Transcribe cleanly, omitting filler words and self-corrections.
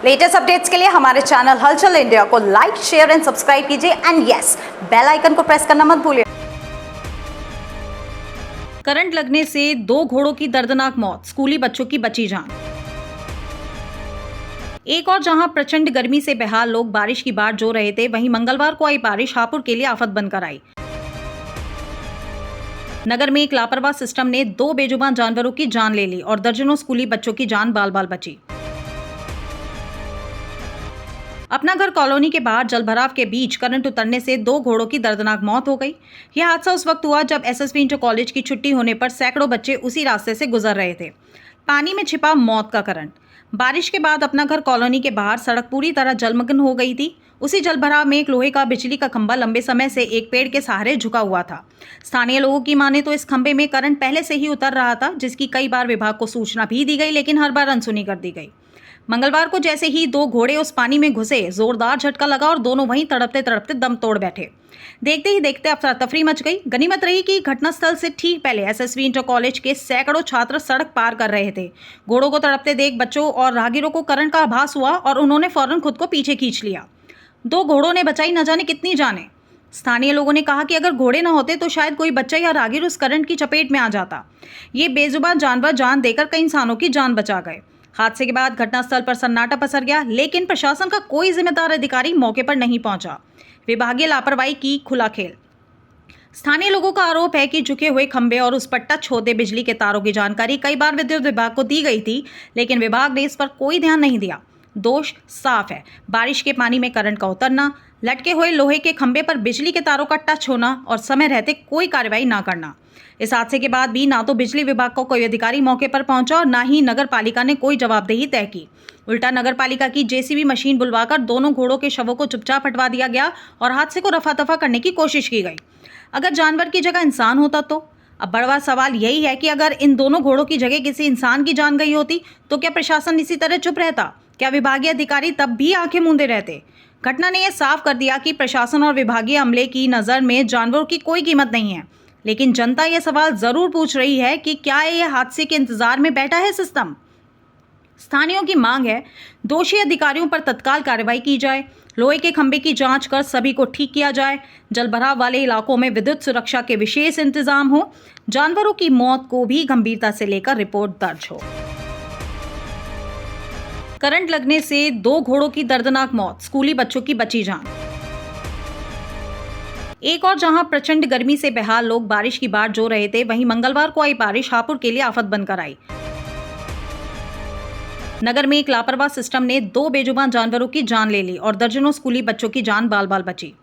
Latest updates के लिए हमारे चैनल हलचल इंडिया को लाइक, शेयर एंड सब्सक्राइब कीजिए एंड यस, बेल आइकन को प्रेस करना मत भूलिए। करंट लगने से 2 घोड़ों की दर्दनाक मौत, स्कूली बच्चों की बची जान। एक और जहां प्रचंड गर्मी से बेहाल लोग बारिश की बाट जो रहे थे, वहीं मंगलवार को आई बारिश हापुड़ के लिए आफत बनकर आई। नगर में एक लापरवाह सिस्टम ने 2 बेजुबान जानवरों की जान ले ली और दर्जनों स्कूली बच्चों की जान बाल बाल बची। अपना घर कॉलोनी के बाहर जलभराव के बीच करंट उतरने से 2 घोड़ों की दर्दनाक मौत हो गई। यह हादसा उस वक्त हुआ जब एसएसवी इंटर कॉलेज की छुट्टी होने पर सैकड़ों बच्चे उसी रास्ते से गुजर रहे थे। पानी में छिपा मौत का करंट। बारिश के बाद अपना घर कॉलोनी के बाहर सड़क पूरी तरह जलमग्न हो गई थी। उसी जलभराव में एक लोहे का बिजली का खंभा लंबे समय से एक पेड़ के सहारे झुका हुआ था। स्थानीय लोगों की माने तो इस खंभे में करंट पहले से ही उतर रहा था, जिसकी कई बार विभाग को सूचना भी दी गई, लेकिन हर बार अनसुनी कर दी गई। मंगलवार को जैसे ही 2 घोड़े उस पानी में घुसे, जोरदार झटका लगा और दोनों वहीं तड़पते तड़पते दम तोड़ बैठे। देखते ही देखते अफरा तफरी मच गई। गनीमत रही कि घटनास्थल से ठीक पहले एसएसवी इंटर कॉलेज के सैकड़ों छात्र सड़क पार कर रहे थे। घोड़ों को तड़पते देख बच्चों और राहगीरों को करंट का आभास हुआ और उन्होंने फौरन खुद को पीछे खींच लिया। 2 घोड़ों ने बचाई न जाने कितनी जाने। स्थानीय लोगों ने कहा कि अगर घोड़े न होते तो शायद कोई बच्चा या राहगीर उस करंट की चपेट में आ जाता। ये बेजुबान जानवर जान देकर कई इंसानों की जान बचा गए। हादसे के बाद घटनास्थल पर सन्नाटा पसर गया, लेकिन प्रशासन का कोई जिम्मेदार अधिकारी मौके पर नहीं पहुंचा। विभागीय लापरवाही की खुला खेल। स्थानीय लोगों का आरोप है कि झुके हुए खंभे और उस पर टच होते बिजली के तारों की जानकारी कई बार विद्युत विभाग को दी गई थी, लेकिन विभाग ने इस पर कोई ध्यान नहीं दिया। दोष साफ है, बारिश के पानी में करंट का उतरना, लटके हुए लोहे के खंभे पर बिजली के तारों का टच होना और समय रहते कोई कार्रवाई ना करना। इस हादसे के बाद भी ना तो बिजली विभाग का कोई अधिकारी मौके पर पहुंचा और ना ही नगर पालिका ने कोई जवाबदेही तय की। उल्टा नगर पालिका की जेसीबी मशीन बुलवाकर दोनों घोड़ों के शवों को चुपचाप हटवा दिया गया और हादसे को रफा दफा करने की कोशिश की गई। अगर जानवर की जगह इंसान होता तो? अब बड़ा सवाल यही है कि अगर इन दोनों घोड़ों की जगह किसी इंसान की जान गई होती तो क्या प्रशासन इसी तरह चुप रहता? क्या विभागीय अधिकारी तब भी आंखें मूंदे रहते? घटना ने यह साफ कर दिया कि प्रशासन और विभागीय अमले की नज़र में जानवरों की कोई कीमत नहीं है। लेकिन जनता यह सवाल जरूर पूछ रही है कि क्या यह हादसे के इंतजार में बैठा है सिस्टम? स्थानीयों की मांग है दोषी अधिकारियों पर तत्काल कार्रवाई की जाए, लोहे के खंभे की जांच कर सभी को ठीक किया जाए, जलभराव वाले इलाकों में विद्युत सुरक्षा के विशेष इंतजाम हो, जानवरों की मौत को भी गंभीरता से लेकर रिपोर्ट दर्ज हो। करंट लगने से 2 घोड़ों की दर्दनाक मौत, स्कूली बच्चों की बची जान। एक और जहां प्रचंड गर्मी से बेहाल लोग बारिश की बाट जो रहे थे, वहीं मंगलवार को आई बारिश हापुड़ के लिए आफत बनकर आई। नगर में एक लापरवाह सिस्टम ने 2 बेजुबान जानवरों की जान ले ली और दर्जनों स्कूली बच्चों की जान बाल बाल बची।